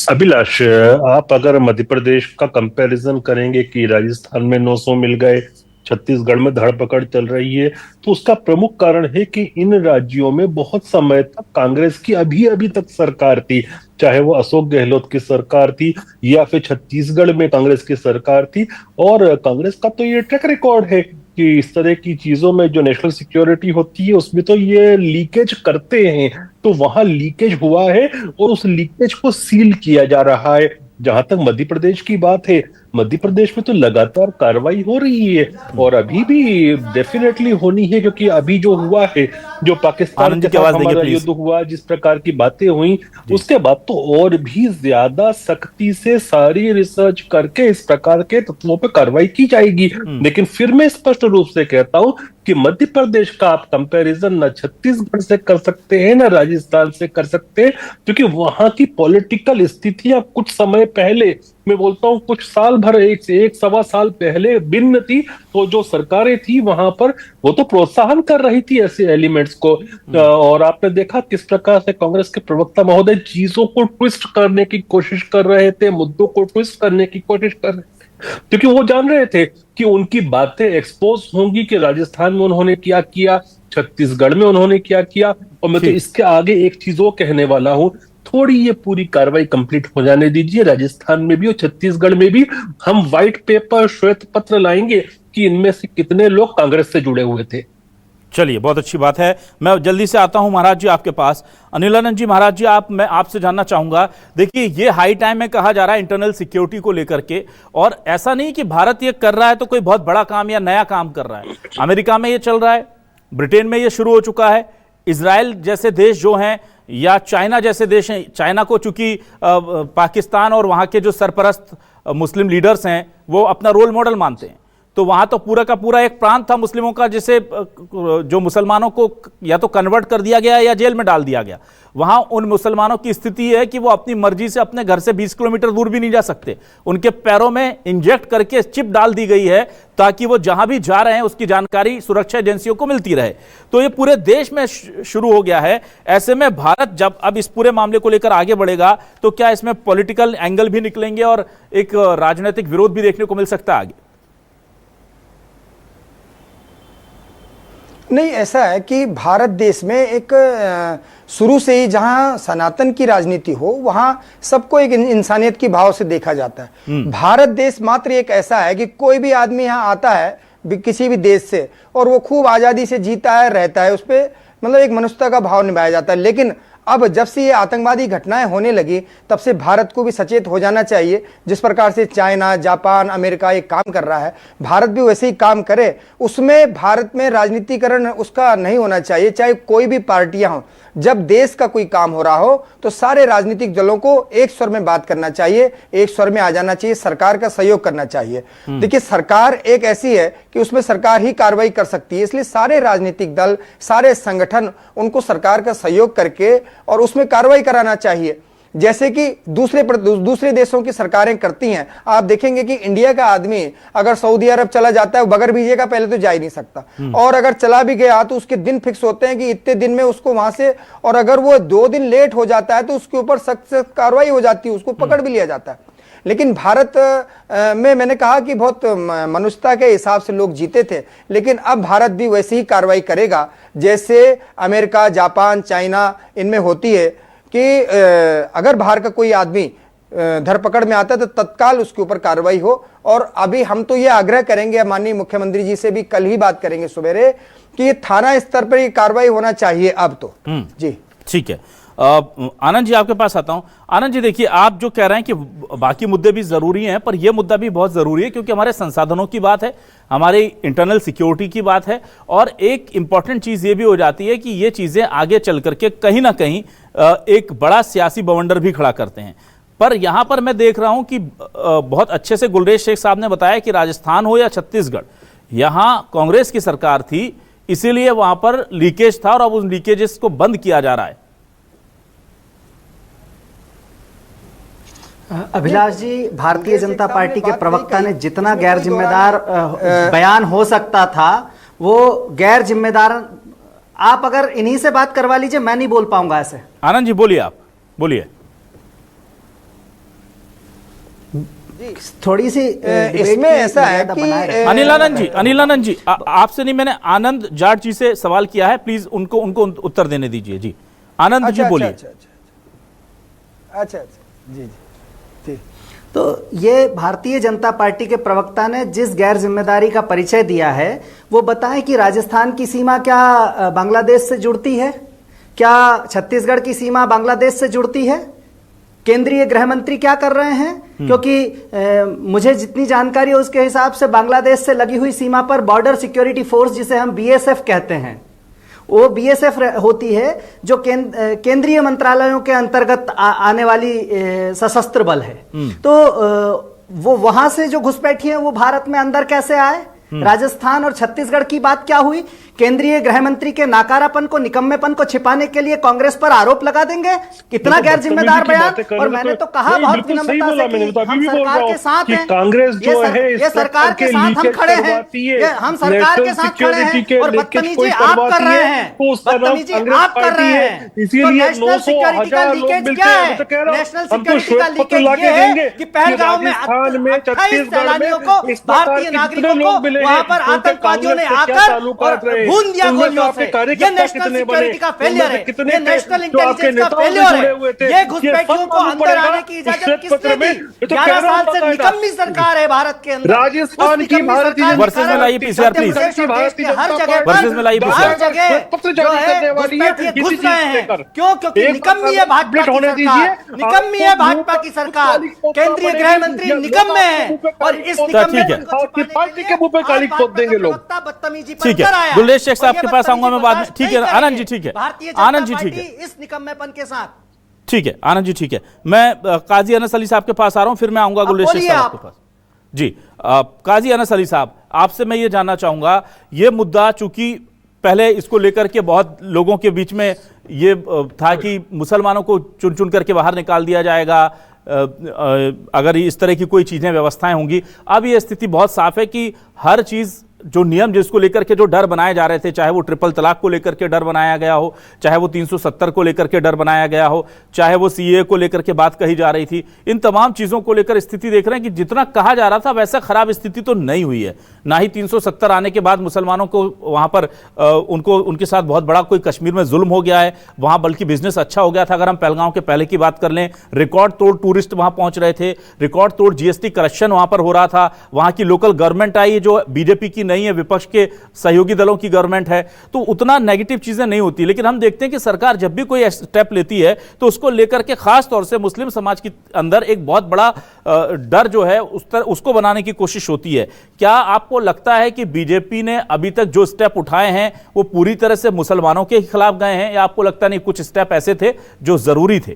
अभिलाष, आप अगर मध्य प्रदेश का कंपैरिजन करेंगे कि राजस्थान में 900 मिल गए, छत्तीसगढ़ में धरपकड़ चल रही है, तो उसका प्रमुख कारण है कि इन राज्यों में बहुत समय तक कांग्रेस की अभी तक सरकार थी, चाहे वो अशोक गहलोत की सरकार थी या फिर छत्तीसगढ़ में कांग्रेस की सरकार थी। और कांग्रेस का तो ये ट्रैक रिकॉर्ड है कि इस तरह की चीजों में जो नेशनल सिक्योरिटी होती है उसमें तो ये लीकेज करते हैं। तो वहां लीकेज हुआ है और उस लीकेज को सील किया जा रहा है। जहां तक मध्य प्रदेश की बात है, मध्य प्रदेश में तो लगातार कार्रवाई हो रही है और अभी भी डेफिनेटली होनी है, क्योंकि अभी जो हुआ है, जो पाकिस्तान के साथ हमारा युद्ध हुआ, जिस प्रकार की बातें हुई, उसके बाद तो और भी ज्यादा सख्ती से सारी रिसर्च करके इस प्रकार के तत्वों पर कार्रवाई की जाएगी। लेकिन फिर मैं स्पष्ट रूप से कहता हूं कि मध्य प्रदेश का आप कंपैरिजन न छत्तीसगढ़ से कर सकते हैं न राजस्थान से कर सकते हैं, क्योंकि वहां की पॉलिटिकल स्थितियां कुछ समय पहले मैं बोलता हूँ कुछ साल भर, एक सवा साल पहले भिन्न थी। तो जो सरकारें थी वहां पर वो तो प्रोत्साहन कर रही थी ऐसे एलिमेंट्स को, और आपने देखा किस प्रकार से कांग्रेस के प्रवक्ता महोदय चीजों को ट्विस्ट करने की कोशिश कर रहे थे, मुद्दों को ट्विस्ट करने की कोशिश कर रहे थे, क्योंकि वो जान रहे थे कि उनकी बातें एक्सपोज होंगी कि राजस्थान में उन्होंने क्या किया, छत्तीसगढ़ में उन्होंने क्या किया। और मैं तो इसके आगे एक चीज वो कहने वाला हूं, थोड़ी ये पूरी कार्रवाई कंप्लीट हो जाने दीजिए, राजस्थान में भी और छत्तीसगढ़ में भी हम व्हाइट पेपर, श्वेत पत्र लाएंगे कि इनमें से कितने लोग कांग्रेस से जुड़े हुए थे। चलिए, बहुत अच्छी बात है। मैं जल्दी से आता हूं महाराज जी आपके पास। अनिलानंद जी, महाराज जी, मैं आपसे जानना चाहूंगा, देखिए ये हाई टाइम में कहा जा रहा है इंटरनल सिक्योरिटी को लेकर के, और ऐसा नहीं कि भारत ये कर रहा है तो कोई बहुत बड़ा काम या नया काम कर रहा है। अमेरिका में ये चल रहा है, ब्रिटेन में ये शुरू हो चुका है, इजराइल जैसे देश जो हैं या चाइना जैसे देश हैं, चाइना को चूंकि पाकिस्तान और वहां के जो सरपरस्त मुस्लिम लीडर्स हैं वो अपना रोल मॉडल मानते हैं, तो वहां तो पूरा का पूरा एक प्रांत था मुस्लिमों का जिसे जो मुसलमानों को या तो कन्वर्ट कर दिया गया या जेल में डाल दिया गया। वहां उन मुसलमानों की स्थिति है कि वो अपनी मर्जी से अपने घर से 20 किलोमीटर दूर भी नहीं जा सकते। उनके पैरों में इंजेक्ट करके चिप डाल दी गई है ताकि वो जहां भी जा रहे हैं उसकी जानकारी सुरक्षा एजेंसियों को मिलती रहे। तो ये पूरे देश में शुरू हो गया है। ऐसे में भारत जब अब इस पूरे मामले को लेकर आगे बढ़ेगा तो क्या इसमें पॉलिटिकल एंगल भी निकलेंगे और एक राजनीतिक विरोध भी देखने को मिल सकता है आगे? नहीं, ऐसा है कि भारत देश में एक शुरू से ही जहां सनातन की राजनीति हो वहां सबको एक इंसानियत की भाव से देखा जाता है। भारत देश मात्र एक ऐसा है कि कोई भी आदमी यहां आता है किसी भी देश से और वो खूब आजादी से जीता है, रहता है, उस पर मतलब एक मनुष्यता का भाव निभाया जाता है। लेकिन अब जब से ये आतंकवादी घटनाएं होने लगी तब से भारत को भी सचेत हो जाना चाहिए। जिस प्रकार से चाइना, जापान, अमेरिका एक काम कर रहा है, भारत भी वैसे ही काम करे। उसमें भारत में राजनीतिकरण उसका नहीं होना चाहिए, चाहे कोई भी पार्टियां हों। जब देश का कोई काम हो रहा हो तो सारे राजनीतिक दलों को एक स्वर में बात करना चाहिए, एक स्वर में आ जाना चाहिए, सरकार का सहयोग करना चाहिए। देखिए, सरकार एक ऐसी है कि उसमें सरकार ही कार्रवाई कर सकती है, इसलिए सारे राजनीतिक दल, सारे संगठन उनको सरकार का सहयोग करके और उसमें कार्रवाई कराना चाहिए, जैसे कि दूसरे देशों की सरकारें करती हैं। आप देखेंगे कि इंडिया का आदमी अगर सऊदी अरब चला जाता है बगैर वीजे का पहले तो जा ही नहीं सकता, और अगर चला भी गया तो उसके दिन फिक्स होते हैं कि इतने दिन में उसको वहां से, और अगर वो 2 दिन लेट हो जाता है तो उसके ऊपर सख्त कार्रवाई हो जाती है, उसको पकड़ भी लिया जाता है। लेकिन भारत में मैंने कहा कि बहुत मनुष्यता के हिसाब से लोग जीते थे, लेकिन अब भारत भी वैसे ही कार्रवाई करेगा जैसे अमेरिका, जापान, चाइना इनमें होती है कि अगर बाहर का कोई आदमी धरपकड़ में आता है तो तत्काल उसके ऊपर कार्रवाई हो। और अभी हम तो ये आग्रह करेंगे, माननीय मुख्यमंत्री जी से भी कल ही बात करेंगे सवेरे, कि ये थाना स्तर पर ये कार्रवाई होना चाहिए अब तो। जी ठीक है। आनंद जी आपके पास आता हूं। आनंद जी, देखिए आप जो कह रहे हैं कि बाकी मुद्दे भी जरूरी हैं, पर यह मुद्दा भी बहुत जरूरी है क्योंकि हमारे संसाधनों की बात है, हमारी इंटरनल सिक्योरिटी की बात है, और एक इंपॉर्टेंट चीज ये भी हो जाती है कि ये चीजें आगे चल करके कहीं ना कहीं एक बड़ा सियासी बवंडर भी खड़ा करते हैं। पर यहां पर मैं देख रहा हूं कि बहुत अच्छे से गुलरेज शेख साहब ने बताया कि राजस्थान हो या छत्तीसगढ़, यहां कांग्रेस की सरकार थी, इसीलिए वहां पर लीकेज था और अब उन लीकेजेस को बंद किया जा रहा है। अभिलाष जी, भारतीय जनता पार्टी के प्रवक्ता ने जितना गैर जिम्मेदार बयान हो सकता था वो गैर जिम्मेदार, आप अगर इन्हीं से बात करवा लीजिए, मैं नहीं बोल पाऊंगा ऐसे। आनंद जी बोलिए, आप बोलिए। थोड़ी सी इसमें ऐसा है कि अनिलानंद जी आपसे नहीं, मैंने आनंद जाट जी से सवाल किया है, प्लीज उनको उत्तर देने दीजिए। जी आनंद जी बोलिए। अच्छा, जी। तो ये भारतीय जनता पार्टी के प्रवक्ता ने जिस गैर जिम्मेदारी का परिचय दिया है वो बताएं कि राजस्थान की सीमा क्या बांग्लादेश से जुड़ती है, क्या छत्तीसगढ़ की सीमा बांग्लादेश से जुड़ती है, केंद्रीय गृह मंत्री क्या कर रहे हैं, क्योंकि मुझे जितनी जानकारी है उसके हिसाब से बांग्लादेश से लगी हुई सीमा पर बॉर्डर सिक्योरिटी फोर्स, जिसे हम बीएसएफ कहते हैं, वो बीएसएफ होती है जो केंद्रीय मंत्रालयों के अंतर्गत आने वाली सशस्त्र बल है। तो वो वहां से जो घुसपैठी है वो भारत में अंदर कैसे आए? राजस्थान और छत्तीसगढ़ की बात क्या हुई केंद्रीय गृह मंत्री के नाकारापन को, निकम्मेपन को छिपाने के लिए कांग्रेस पर आरोप लगा देंगे? कितना गैर जिम्मेदार बयान। और मैंने तो कहा बहुत विनम्रता से कि हम सरकार के साथ हैं, कांग्रेस जो है ये सरकार के साथ हम खड़े हैं, हम सरकार के साथ खड़े हैं, और बदतमीजी आप कर रहे हैं, बदतमीजी आप कर रहे हैं। तो नेशनल सिक्योरिटी का लीकेज क्या है? नेशनल सिक्योरिटी का लीकेज ये है कि पहलगाम में 28 सैलानियों को, भारतीय नागरिकों को वहां पर आतंकवादियों ने आकर भून दिया गोलियों से। ये नेशनल सिक्योरिटी का फेलियर है, ये नेशनल इंटेलिजेंस का फेलियर है। ये घुसपैठियों को अंदर आने की इजाजत किसने दी? 11 साल से निकम्मी सरकार है भारत के अंदर। राजस्थान की भारतीय वर्सेस में लाइए पीसीआर प्लीज, हर जगह वर्सेस में लाइए हर पीसीआर। जगह जो है घुसपैठिए घुस रहे हैं। क्यों? क्योंकि निकम्मी है भाजपा की सरकार, निकम्मी है भाजपा की सरकार, केंद्रीय गृह मंत्री निकम्मे हैं, और इस निकम्मेपन को पार्टी के मुंह पे काली खोद देंगे लोग। बदतमीजी पर ठीक है, नजर आया। गुलेश शेख साहब और ये के पास आऊंगा मैं बाद में। बदतमीजी ठीक है बर्दाश्त आनंद नहीं जी, ठीक है भारतीय आनंद जी, जनता ठीक है पार्टी इस निकम्मेपन के साथ। ठीक है आनंद जी, ठीक है। मैं काजी अनस अली साहब के पास आ रहा हूं, फिर मैं आऊंगा गुलेश शेख बोलिए साहब आप। के पास। जी काजी अनस अली साहब, आपसे मैं ये जानना चाहूंगा, ये मुद्दा चूंकि पहले इसको लेकर के बहुत लोगों के बीच में ये था कि मुसलमानों को चुन चुन करके बाहर निकाल दिया जाएगा अगर इस तरह की कोई चीजें व्यवस्थाएं होंगी। अब ये स्थिति बहुत साफ है कि हर चीज जो नियम जिसको लेकर के जो डर बनाए जा रहे थे, चाहे वो ट्रिपल तलाक को लेकर के डर बनाया गया हो, चाहे वो 370 को लेकर के डर बनाया गया हो, चाहे वो सीए को लेकर के बात कही जा रही थी, इन तमाम चीजों को लेकर स्थिति देख रहे हैं कि जितना कहा जा रहा था वैसा खराब स्थिति तो नहीं हुई है। ना ही 370 आने के बाद मुसलमानों को वहां पर उनको उनके साथ बहुत बड़ा कोई कश्मीर में जुल्म हो गया है, वहां बल्कि बिजनेस अच्छा हो गया था। अगर हम पहलगांव के पहले की बात कर लें, रिकॉर्ड तोड़ टूरिस्ट वहां पहुंच रहे थे, रिकॉर्ड तोड़ जीएसटी करेक्शन वहां पर हो रहा था, वहां की लोकल गवर्नमेंट आई जो बीजेपी की नहीं है, विपक्ष के सहयोगी दलों की गवर्नमेंट है, तो उतना नेगेटिव चीजें नहीं होती। लेकिन हम देखते हैं कि सरकार जब भी कोई स्टेप लेती है तो उसको लेकर के खास तौर से मुस्लिम समाज के अंदर एक बहुत बड़ा डर जो है उसको बनाने की कोशिश होती है। क्या आपको लगता है कि बीजेपी ने अभी तक जो स्टेप उठाए हैं वो पूरी तरह से मुसलमानों के खिलाफ गए हैं, या आपको लगता नहीं कुछ स्टेप ऐसे थे जो जरूरी थे?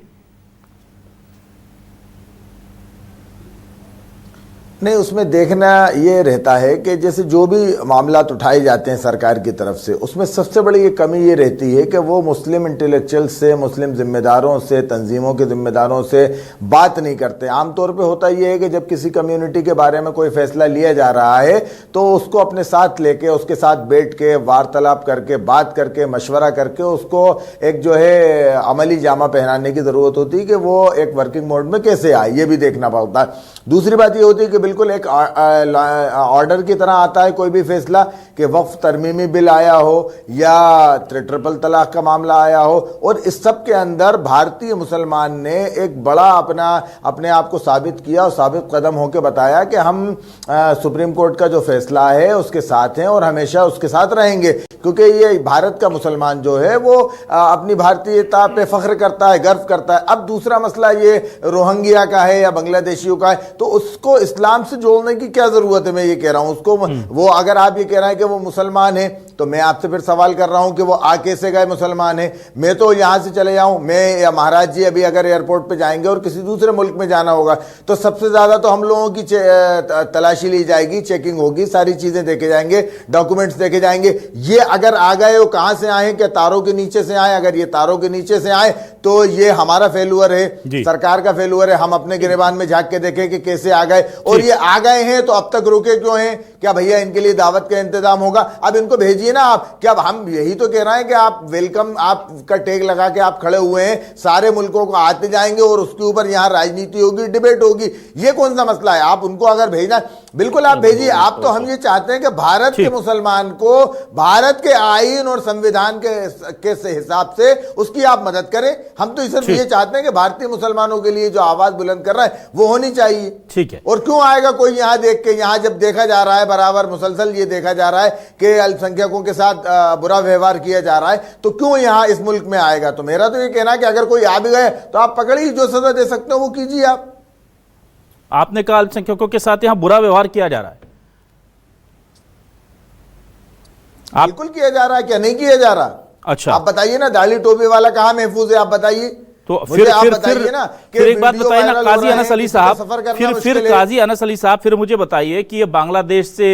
नहीं, उसमें देखना ये रहता है कि जैसे जो भी मामलात उठाए जाते हैं सरकार की तरफ से, उसमें सबसे बड़ी ये कमी ये रहती है कि वो मुस्लिम इंटेलेक्चुअल से, मुस्लिम जिम्मेदारों से, तंजीमों के जिम्मेदारों से बात नहीं करते। आमतौर पे होता ये है कि जब किसी कम्युनिटी के बारे में कोई फैसला लिया जा रहा है तो उसको अपने साथ लेके, उसके साथ बैठ के वार्तालाप करके, बात करके, मशवरा करके उसको एक जो है अमली जामा पहनाने की ज़रूरत होती है कि वो एक वर्किंग मोड में कैसे आए, ये भी देखना पड़ता है। दूसरी बात ये होती है कि बिल्कुल एक ऑर्डर की तरह आता है कोई भी फैसला कि वक्फ तरमीमी बिल आया हो या ट्रिपल तलाक का मामला आया हो, और इस सब के अंदर भारतीय मुसलमान ने एक बड़ा अपने आप को साबित किया और साबित कदम होकर बताया कि हम सुप्रीम कोर्ट का जो फैसला है उसके साथ हैं और हमेशा उसके साथ रहेंगे, क्योंकि ये भारत का मुसलमान जो है वो अपनी भारतीयता पे फख्र करता है, गर्व करता है। अब दूसरा मसला ये रोहिंग्या का है या बांग्लादेशियों का है, तो उसको इस्लाम से जोड़ने की क्या जरूरत है? मैं ये कह रहा हूं उसको, वो अगर आप ये कह रहे हैं कि वो मुसलमान है, तो मैं आपसे फिर सवाल कर रहा हूं कि वो आ कैसे गए मुसलमान है? मैं तो यहां से चले जाऊं, मैं या महाराज जी अभी अगर एयरपोर्ट पे जाएंगे और किसी दूसरे मुल्क में जाना होगा तो सबसे ज्यादा तो हम लोगों की तलाशी ली जाएगी, चेकिंग होगी, सारी चीजें देखे जाएंगे, डॉक्यूमेंट्स देखे जाएंगे। ये अगर आ गए वो कहां से आए? क्या तारों के नीचे से आए? अगर ये तारों के नीचे से आए तो ये हमारा फेलुअर है, सरकार का फेलुअर है। हम अपने गिरेबान में झांक के देखें कि कैसे आ गए, और ये आ गए हैं तो अब तक रुके क्यों हैं? क्या भैया इनके लिए दावत का इंतजाम होगा? अब इनको भेजिए ना आप। क्या हम यही तो कह रहे हैं कि आप वेलकम, आपका टैग लगा के आप खड़े हुए हैं, सारे मुल्कों को आते जाएंगे और उसके ऊपर यहां राजनीति होगी, डिबेट होगी, ये कौन सा मसला है? आप उनको अगर भेजना, बिल्कुल आप भेजिए। आप तो हम ये चाहते हैं कि भारत के मुसलमान को भारत के आईन और संविधान के हिसाब से उसकी आप मदद करें। हम तो सिर्फ ये चाहते हैं कि भारतीय मुसलमानों के लिए जो आवाज बुलंद कर रहा है वो होनी चाहिए। ठीक है। और क्यों आएगा कोई यहां देख के? यहां जब देखा जा रहा है बराबर मुसलसल ये देखा जा रहा है कि अल्पसंख्यकों के साथ बुरा व्यवहार किया जा रहा है, तो क्यों यहां इस मुल्क में आएगा? तो मेरा तो ये कहना है कि अगर कोई आ भी गए तो आप पकड़िए, जो सजा दे सकते हो वो कीजिए। आपने कहा अल्पसंख्यकों के साथ यहां बुरा व्यवहार किया जा रहा है, बिल्कुल किया जा रहा है, क्या नहीं किया जा रहा? अच्छा, आप बताइए ना, दाढ़ी टोपी वाला कहां महफूज है? आप बताइए। तो फिर एक बात बताइए ना काजी अनस अली साहब, फिर काजी अनस अली साहब, फिर मुझे बताइए कि ये बांग्लादेश से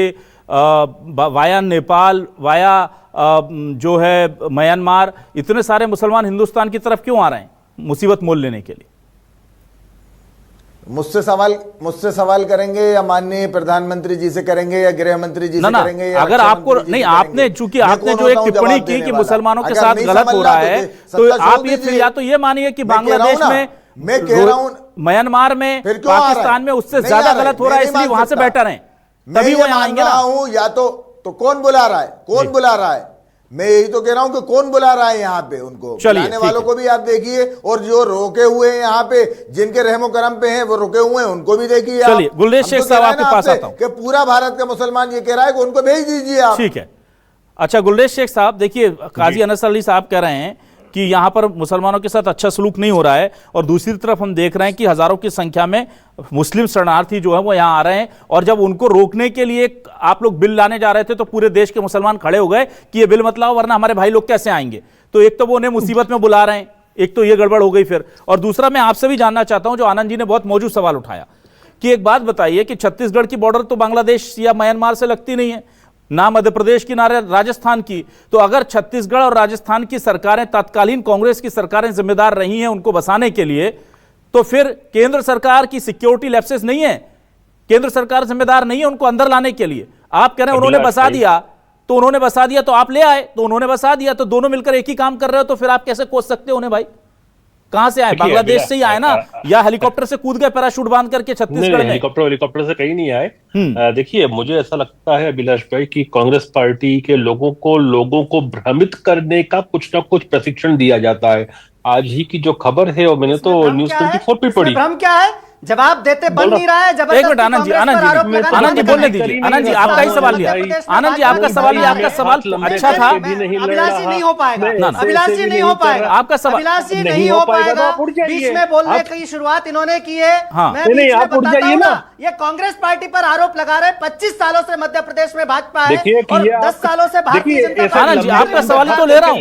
वाया नेपाल, वाया जो है म्यांमार, इतने सारे मुसलमान हिंदुस्तान की तरफ क्यों आ रहे हैं मुसीबत मोल लेने के लिए? मुझसे सवाल करेंगे या माननीय प्रधानमंत्री जी से करेंगे या गृह मंत्री जी से करेंगे या अगर आपको नहीं, आपने चूंकि आपने जो एक टिप्पणी की कि मुसलमानों के साथ गलत हो रहा है, तो आप ये फिर या तो ये मानिए कि बांग्लादेश में, मैं कह रहा हूं, म्यांमार में, पाकिस्तान में उससे ज्यादा गलत हो रहा है, इसलिए वहां से बेटर है, तभी वो यहां आएंगे ना। या तो कौन बुला रहा है, कौन बुला रहा है? मैं यही तो कह रहा हूं कि कौन बुला रहा है यहाँ पे उनको। बुलाने वालों को भी आप देखिए, और जो रोके हुए हैं यहाँ पे, जिनके रहमो करम पे हैं वो रुके हुए हैं, उनको भी देखिए। चलिए गुलरेज शेख साहब आपके पास आता हूं कि पूरा भारत का मुसलमान ये कह रहा है कि उनको भेज दीजिए आप। ठीक है। अच्छा गुलरेज शेख साहब, देखिए काजी अनस अली साहब कह रहे हैं कि यहां पर मुसलमानों के साथ अच्छा सलूक नहीं हो रहा है, और दूसरी तरफ हम देख रहे हैं कि हजारों की संख्या में मुस्लिम शरणार्थी जो है वो यहां आ रहे हैं, और जब उनको रोकने के लिए आप लोग बिल लाने जा रहे थे तो पूरे देश के मुसलमान खड़े हो गए कि ये बिल मत लाओ वरना हमारे भाई लोग कैसे आएंगे। तो एक तो वो उन्हें मुसीबत में बुला रहे हैं, एक तो ये गड़बड़ हो गई फिर, और दूसरा मैं आपसे भी जानना चाहता हूं, जो आनंद जी ने बहुत मौजूद सवाल उठाया, कि एक बात बताइए कि छत्तीसगढ़ की बॉर्डर तो बांग्लादेश या म्यांमार से लगती नहीं है, ना मध्य प्रदेश की ना राजस्थान की, तो अगर छत्तीसगढ़ और राजस्थान की सरकारें, तत्कालीन कांग्रेस की सरकारें जिम्मेदार रही हैं उनको बसाने के लिए, तो फिर केंद्र सरकार की सिक्योरिटी लैप्सेस नहीं है, केंद्र सरकार जिम्मेदार नहीं है उनको अंदर लाने के लिए? आप कह रहे हैं उन्होंने बसा दिया, तो उन्होंने बसा दिया तो आप ले आए, तो उन्होंने बसा दिया तो दोनों मिलकर एक ही काम कर रहे हो, तो फिर आप कैसे कोस सकते हो उन्हें? भाई कहां से आए? बांग्लादेश से ही आए ना, या हेलीकॉप्टर से कूद गए पैराशूट बांध करके छत्तीसगढ़ में? हेलीकॉप्टर से कहीं नहीं आए। देखिए मुझे ऐसा लगता है अभिलाष भाई कि कांग्रेस पार्टी के लोगों को भ्रमित करने का कुछ ना कुछ प्रशिक्षण दिया जाता है। आज ही की जो खबर है वो मैंने तो न्यूज़ 24 पे पढ़ी। भ्रम क्या है? जवाब देते बन नहीं रहा है। एक मिनट आनंद जी बोलने दीजिए। आनंद जी आपका ही सवाल लिया, आनंद जी आपका सवाल लिया, आपका सवाल अच्छा था। अभिलाषी नहीं हो पाएगा, अभिलाषी नहीं हो पाएगा, आपका सवाल अभिलाषी नहीं हो पाएगा। बीच में बोलने की शुरुआत इन्होंने की है। मैं बीच में बताता हूं ना, ये कांग्रेस पार्टी पर आरोप लगा रहे। 25 सालों से मध्य प्रदेश में भाजपा है और 10 सालों से भारतीय जनता पार्टी। आनंद जी आपका सवाल ही तो ले रहा हूँ,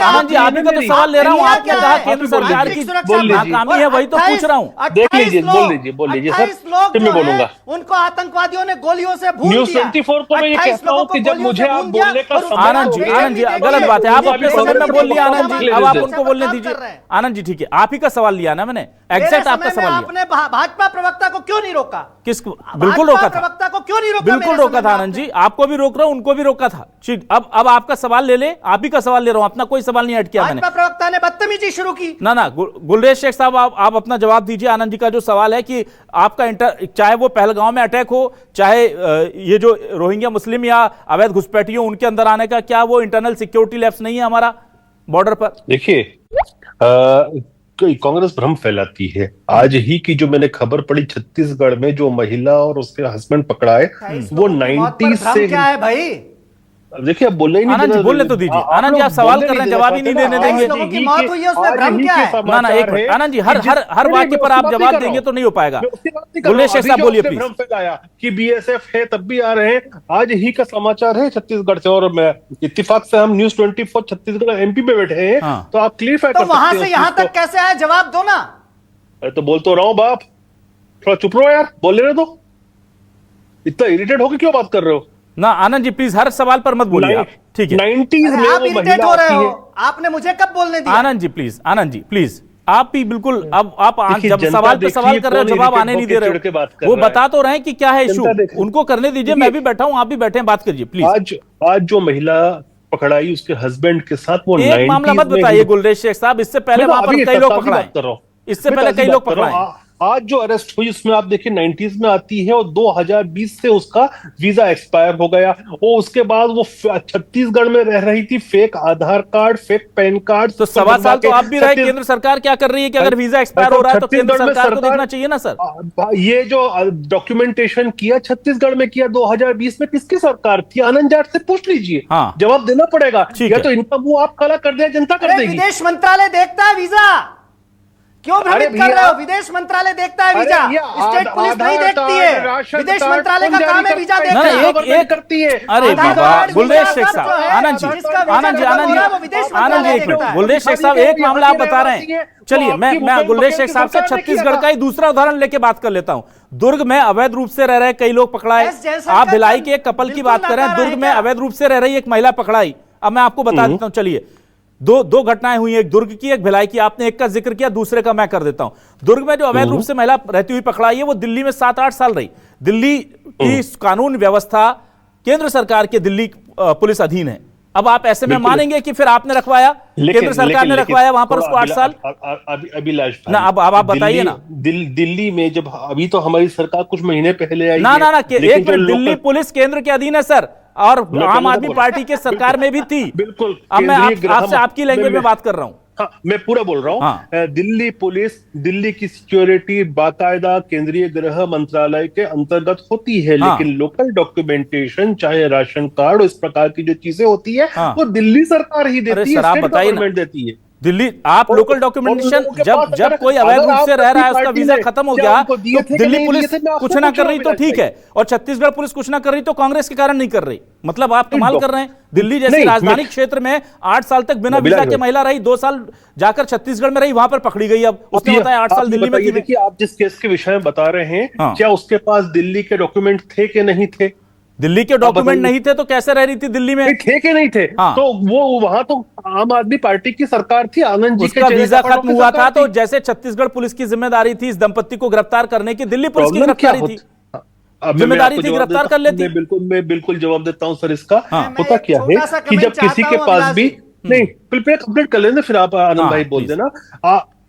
आनंद जी आप ही का तो सवाल ले रहा हूँ। आपने कहा केंद्र सरकार की नाकामी है, वही तो पूछ रहा हूँ। देख लीजिए, बोल लीजिए सर, फिर मैं बोलूंगा। उनको आतंकवादियों ने गोलियों से भून न्यूज़ 24 को मैं ये कहता हूं कि जब मुझे आप बोलने का आनंद जी गलत बात है, आप अपने समय में बोल लिया आनंद जी, अब आप उनको बोलने दीजिए। आनंद जी ठीक है, आप ही का सवाल लिया ना मैंने, एग्जैक्ट आपका सवाल लिया। आपने भाजपा प्रवक्ता को क्यों नहीं रोका? किसको? बिल्कुल रोका था, प्रवक्ता को क्यों नहीं रोका? बिल्कुल रोका था आनंद जी, आपको भी रोक रहा हूं, उनको भी रोका था। ठीक, अब आपका सवाल ले ले, आप ही का सवाल ले रहा हूं, अपना कोई सवाल नहीं हट किया मैंने। भाजपा प्रवक्ता ने बदतमीजी शुरू की। ना गुलरेज शेख साहब आप अपना जवाब दीजिए। आनंद जी का जो सवाल है कि आपका चाहे वो पहलगांव में अटैक हो, चाहे ये जो रोहिंग्या मुस्लिम या अवैध घुसपैठियों उनके अंदर आने का, क्या वो इंटरनल सिक्योरिटी लैप्स नहीं है हमारा बॉर्डर पर? देखिए कांग्रेस भ्रम फैलाती है। आज ही की जो मैंने खबर पढ़ी, छत्तीसगढ़ में जो महिला और उसके हस्बैंड पकड़ा है वो 90 से। क्या है भाई? देखिए अब बोलने ही नहीं, आनंद जी बोलने तो दीजिए। आनंद जी आप सवाल कर रहे हैं, जवाब ही नहीं देने देंगे। लोगों की मौत हुई है, उसमें भ्रम क्या है? ना एक मिनट आनंद जी, हर वाक्य पर आप जवाब देंगे तो नहीं हो पाएगा। गुलरेज शेख साहब बोलिए प्लीज। भ्रम फैलाया कि बीएसएफ है तब भी आ रहे हैं, आज ही का समाचार है छत्तीसगढ़ से, और मैं इत्तेफाक से हम न्यूज़ 24 छत्तीसगढ़ एमपी पे बैठे हैं, तो आप क्लियरफाई कर सकते हैं। वहां से यहां तक कैसे आए? जवाब दो ना। तो बोल तो रहा हूं बाप, थोड़ा चुप रहो यार, बोल ले रहे तो इतना इरिटेट होकर क्यों बात कर रहे हो? ना आनंद जी प्लीज हर सवाल पर मत बोलिए, ठीक है? 90s में आप वो इरिटेट महिला हो रहे आती हो, है। आपने मुझे कब बोलने दिया? आनंद जी प्लीज आप भी बिल्कुल, अब आप जब सवाल पे सवाल कर रहे हो जवाब आने नहीं दे रहे हो। वो बता तो रहे हैं कि क्या है इशू, उनको करने दीजिए। मैं भी बैठा हूं, आप भी बैठे हैं, बात करिए प्लीज। आज जो महिला पकड़ाई उसके हस्बैंड के साथ, वो एक मामला मत बताइए गुलरेज शेख साहब, इससे पहले वहां पर कई लोग पकड़ाए, इससे पहले कई लोग पकड़ाए। आज जो अरेस्ट हुई उसमें आप देखिए 90s में आती है और 2020 से उसका वीजा एक्सपायर हो गया, और उसके बाद वो छत्तीसगढ़ में रह रही थी, फेक आधार कार्ड, फेक पैन कार्ड। तो 7 साल तो आप भी रहे, केंद्र सरकार क्या कर रही है कि अगर वीजा एक्सपायर हो रहा है तो केंद्र सरकार को देखना चाहिए ना सर। ये जो डॉक्यूमेंटेशन किया छत्तीसगढ़ में किया 2020 में, किसकी सरकार थी? आनंद जाट से पूछ लीजिए, जवाब देना पड़ेगा। या तो इनका मुंह आप काला कर दिया, जनता कर देगी। विदेश मंत्रालय देखता है वीजा, क्यों भ्रमित कर रहे हो? विदेश मंत्रालय देखता है वीजा, स्टेट पुलिस नहीं देखती है। विदेश मंत्रालय का काम है वीजा देखना। एक करती है। अरे बाबा, गुलरेज शेख साहब, आनंद जी, एक मिनट, गुलरेज शेख साहब, एक मामला आप बता रहे हैं। चलिए, मैं गुलरेज शेख साहब से छत्तीसगढ़ का ही दूसरा उदाहरण लेके बात कर लेता हूं। दुर्ग में अवैध रूप से रह रहे कई लोग पकड़ाए। आप भिलाई के एक कपल की बात कर रहे हैं, दुर्ग में अवैध रूप से रह रही एक महिला पकड़ाई। अब मैं आपको बता देता हूं, चलिए, दो घटनाएं हुई, एक दुर्ग की, एक भिलाई की। आपने एक का जिक्र किया, दूसरे का मैं कर देता हूं। दुर्ग में जो अवैध रूप से महिला रहती हुई पकड़ाई है, वो दिल्ली में 7-8 साल रही। दिल्ली की कानून व्यवस्था केंद्र सरकार के दिल्ली पुलिस अधीन है। अब आप ऐसे में मानेंगे कि फिर आपने रखवाया, केंद्र सरकार ने रखवाया वहां पर उसको 8 साल? अभिलाष ना, अब आप बताइए ना। दिल्ली में जब अभी तो हमारी सरकार कुछ महीने पहले आई ना, एक मिनट, दिल्ली पुलिस केंद्र के अधीन है सर, और आम आदमी पार्टी के सरकार में भी थी। बिल्कुल। अब मैं आपसे आपकी लैंग्वेज में बात कर रहा हूं। हाँ, मैं पूरा बोल रहा हूँ। हाँ। दिल्ली पुलिस, दिल्ली की सिक्योरिटी बाकायदा केंद्रीय गृह मंत्रालय के अंतर्गत होती है। हाँ। लेकिन लोकल डॉक्यूमेंटेशन, चाहे राशन कार्ड, इस प्रकार की जो चीजें होती है, हाँ। वो दिल्ली सरकार ही देती है, सर, आप स्टेट बताइए गवर्नमेंट देती है। दिल्ली, आप लोकल डॉक्यूमेंटेशन, जब कोई अवैध रूप से रह रहा है, उसका वीजा खत्म हो गया, तो दिल्ली पुलिस कुछ ना कर रही तो ठीक है, और छत्तीसगढ़ पुलिस कुछ ना कर रही तो कांग्रेस के कारण नहीं कर रही। मतलब आप कमाल कर रहे हैं। दिल्ली जैसी राजधानी क्षेत्र में 8 साल तक बिना वीजा के महिला रही, 2 साल जाकर छत्तीसगढ़ में रही, वहां पर पकड़ी गई। अब उसने बताया 8 साल दिल्ली में थी। देखिए, आप जिस केस के विषय में बता रहे हैं, क्या उसके पास दिल्ली के डॉक्यूमेंट थे कि नहीं थे? दिल्ली के डॉक्यूमेंट नहीं थे तो कैसे रह रही थी दिल्ली में? थे कि नहीं थे? हाँ। तो वो वहां तो आम आदमी पार्टी की सरकार थी, आनंद जी उसका वीजा खत्म हुआ था, तो जैसे छत्तीसगढ़ पुलिस की जिम्मेदारी थी इस दंपत्ति को गिरफ्तार करने की, दिल्ली पुलिस की गिरफ्तारी थी, जिम्मेदारी थी, गिरफ्तार कर लेती। मैं बिल्कुल जवाब देता हूं सर इसका। होता क्या है कि जब किसी के पास भी नहीं, कंप्लीट कर लेना, फिर आप आनंद भाई बोल देना।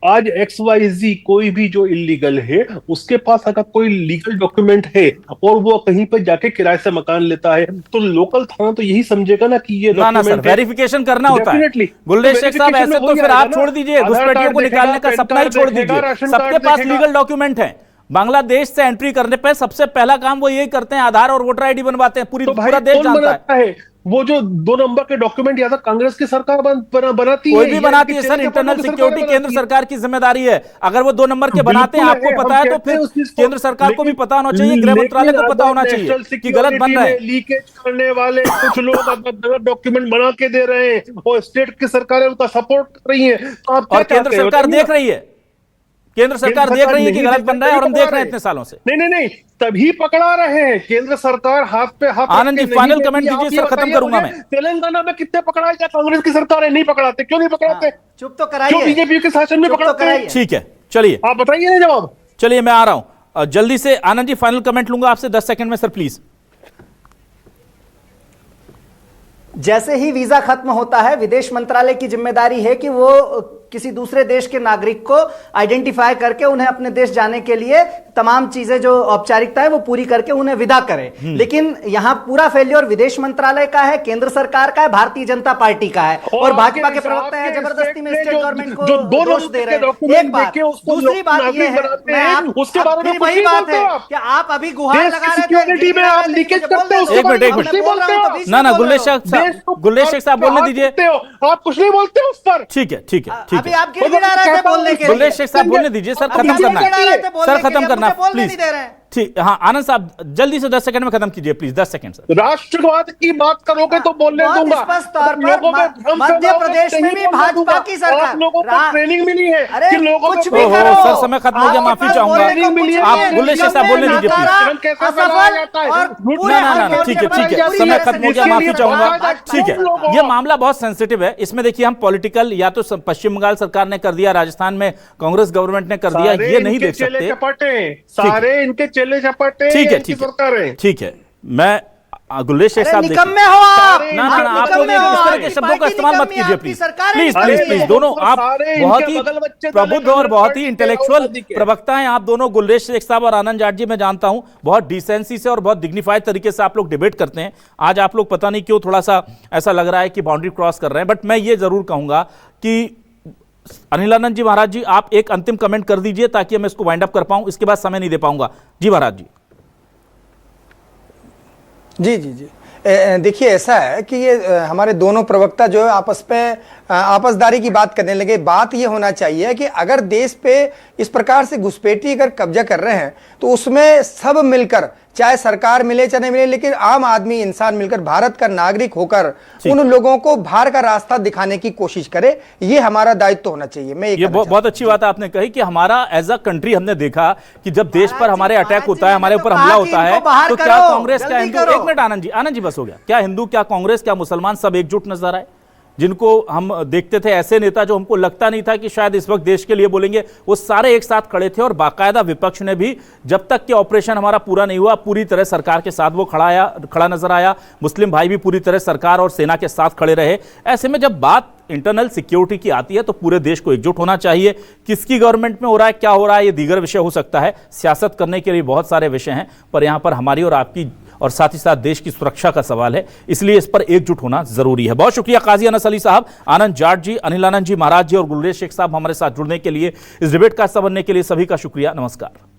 आज XYZ कोई भी जो इलीगल है, उसके पास अगर कोई लीगल डॉक्यूमेंट है और वो कहीं पर जाके किराए से मकान लेता है, तो लोकल थाना तो यही समझेगा ना कि ये डॉक्यूमेंट वेरिफिकेशन करना होता है। गुलरेज शेख साहब, ऐसे तो फिर आप छोड़ दीजिए, घुसपैठियों को निकालने का सपना ही छोड़ दीजिए। सबके पास लीगल डॉक्यूमेंट है। बांग्लादेश से एंट्री करने पे सबसे पहला काम वो यही करते हैं, आधार और वोटर ID बनवाते हैं। पूरा देश जानता है। वो जो 2 नंबर के डॉक्यूमेंट या तो कांग्रेस की सरकार बनाती है, कोई भी बनाती है सर, इंटरनल सिक्योरिटी केंद्र सरकार की जिम्मेदारी है। अगर वो 2 नंबर के बनाते हैं, आपको पता है, तो फिर केंद्र सरकार को भी पता होना चाहिए, गृह मंत्रालय को पता होना चाहिए कि गलत बन रहा है। लीकेज करने वाले कुछ लोग अगर डॉक्यूमेंट बना के दे रहे हैं और स्टेट की सरकारें उनका सपोर्ट कर रही है, और केंद्र सरकार देख रही है, केंद्र सरकार देख रही है कि गलत बन रहा है, और हम देख रहे हैं इतने सालों से। नहीं, तभी पकड़ा रहे हैं केंद्र सरकार, हाथ पे हाथ। आनंद जी, फाइनल कमेंट दीजिए सर, खत्म करूंगा मैं। तेलंगाना में कितने पकड़ाए जाए? कांग्रेस की सरकार है, नहीं पकड़ाते। क्यों नहीं पकड़ाते? चुप तो कराइए। क्यों बीजेपी के शासन में पकड़ाते हैं? ठीक है, चलिए आप बताइए ना जवाब। चलिए, मैं आ रहा हूं जल्दी से। आनंद जी, फाइनल कमेंट लूंगा आपसे 10 सेकंड में सर, प्लीज। जैसे ही वीजा खत्म होता है, विदेश मंत्रालय की जिम्मेदारी है कि वो किसी दूसरे देश के नागरिक को आइडेंटिफाई करके उन्हें अपने देश जाने के लिए तमाम चीजें जो औपचारिकता है वो पूरी करके उन्हें विदा करे। लेकिन यहां पूरा फेल्योर विदेश मंत्रालय का है, केंद्र सरकार का है, भारतीय जनता पार्टी का है, और भाजपा के प्रवक्ता है जबरदस्ती में स्टेट गवर्नमेंट को दोष दे रहे हैं। एक बात, दूसरी बात ये है, मैं आप उसके बारे में वही बात है कि आप अभी गुहार लगा रहे थे, आप लीकेज करते हो। एक मिनट, ना गुलरेज शेख साहब बोलने दीजिए। आप कुछ नहीं बोलते उस पर। ठीक है, ठीक है, ठीक है। अभी आप गिड़गिड़ा रहे थे बोलने के लिए। गुलरेज शेख साहब बोलने दीजिए सर, खत्म करना है सर, खत्म करना प्लीज। ठीक, हाँ आनंद साहब जल्दी से 10 सेकंड में खत्म कीजिए प्लीज, 10 सेकंड सर। राष्ट्रवाद की बात करोगे तो बोलने दूंगा। स्पष्ट तौर पर मध्य प्रदेश में भी भाजपा की सरकार, लोगों को ट्रेनिंग मिली है कि लोगों कुछ को भी करो। सर समय खत्म हो गया, माफी चाहूंगा। आप गुलरेज शेख साहब बोलने दीजिए प्लीज। ना, ठीक है, समय खत्म हो गया, माफी चाहूंगा। ठीक है, ये मामला बहुत सेंसिटिव है। इसमें देखिए, हम पॉलिटिकल, या तो पश्चिम बंगाल सरकार ने कर दिया, राजस्थान में कांग्रेस गवर्नमेंट ने कर दिया, ये नहीं देख सकते। सारे इनके चेले चपाटे। ठीक है, मैं गुलरेज शेख साहब निकम्मे हो आप। ना, आप लोग इस तरह के शब्दों का इस्तेमाल मत कीजिए प्लीज, प्लीज। दोनों आप बहुत ही प्रबुद्ध और बहुत ही इंटेलेक्चुअल प्रवक्ता हैं आप दोनों, गुलरेज शेख साहब और आनंद जाट जी। मैं जानता हूं बहुत डिसेंसी से और बहुत डिग्निफाइड तरीके से आप लोग डिबेट करते हैं। आज आप लोग पता नहीं क्यों थोड़ा सा ऐसा लग रहा है कि बाउंड्री क्रॉस कर रहे हैं। बट मैं ये जरूर कहूंगा कि अनिलानंद जी, महाराज जी, आप एक अंतिम कमेंट कर दीजिए ताकि मैं इसको वाइंड अप कर पाऊं, इसके बाद समय नहीं दे पाऊंगा। जी महाराज जी। जी देखिए, ऐसा है कि ये हमारे दोनों प्रवक्ता जो है आपस में आपसदारी की बात करने लगे। बात ये होना चाहिए कि अगर देश पे इस प्रकार से घुसपैठी अगर कब्जा कर रहे हैं तो उसमें सब मिलकर, चाहे सरकार मिले चाहे नहीं मिले, लेकिन आम आदमी इंसान मिलकर, भारत का नागरिक होकर उन लोगों को बाहर का रास्ता दिखाने की कोशिश करे। ये हमारा दायित्व होना चाहिए। मैं ये बहुत अच्छी बात आपने कही कि हमारा एज अ कंट्री हमने देखा कि जब देश पर हमारे अटैक होता है, हमारे ऊपर हमला होता है, तो क्या कांग्रेस, क्या हिंदू, एक मिनट आनंद जी बस हो गया, क्या हिंदू, क्या कांग्रेस, क्या मुसलमान, सब एकजुट नजर आए? जिनको हम देखते थे ऐसे नेता जो हमको लगता नहीं था कि शायद इस वक्त देश के लिए बोलेंगे, वो सारे एक साथ खड़े थे। और बाकायदा विपक्ष ने भी, जब तक कि ऑपरेशन हमारा पूरा नहीं हुआ, पूरी तरह सरकार के साथ वो खड़ा नजर आया। मुस्लिम भाई भी पूरी तरह सरकार और सेना के साथ खड़े रहे। ऐसे में जब बात इंटरनल सिक्योरिटी की आती है तो पूरे देश को एकजुट होना चाहिए। किसकी गवर्नमेंट में हो रहा है, क्या हो रहा है, ये दीगर विषय हो सकता है। सियासत करने के लिए बहुत सारे विषय हैं, पर यहां पर हमारी और आपकी और साथ ही साथ देश की सुरक्षा का सवाल है, इसलिए इस पर एकजुट होना जरूरी है। बहुत शुक्रिया काजी अनस अली साहब, आनंद जाट जी, अनिल आनंद जी महाराज जी और गुलरेज शेख साहब हमारे साथ जुड़ने के लिए, इस डिबेट का हिस्सा बनने के लिए सभी का शुक्रिया। नमस्कार।